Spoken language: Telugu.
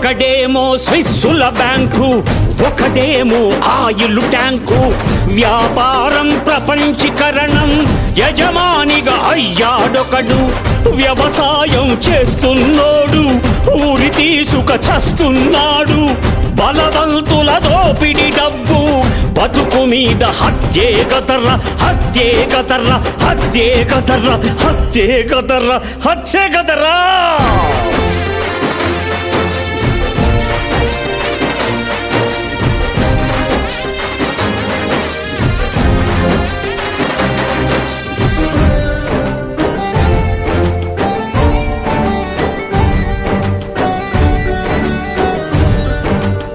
ఒకడేమో స్విస్సుల బ్యాంకు, ఒకడేమో ఆయిల్ ట్యాంకు. వ్యాపారం ప్రపంచీకరణం, యజమానిగా అయ్యాడొకడు. వ్యవసాయం చేస్తున్నోడు ఊరి తీసుక చస్తున్నాడు. బలవంతుల దోపిడి డబ్బు, బతుకు మీద హత్యే కదర్ర, హత్యే కదర్ర, హత్యే కదర్ర, హత్యే కదర్ర, హత్యే కదర్రా.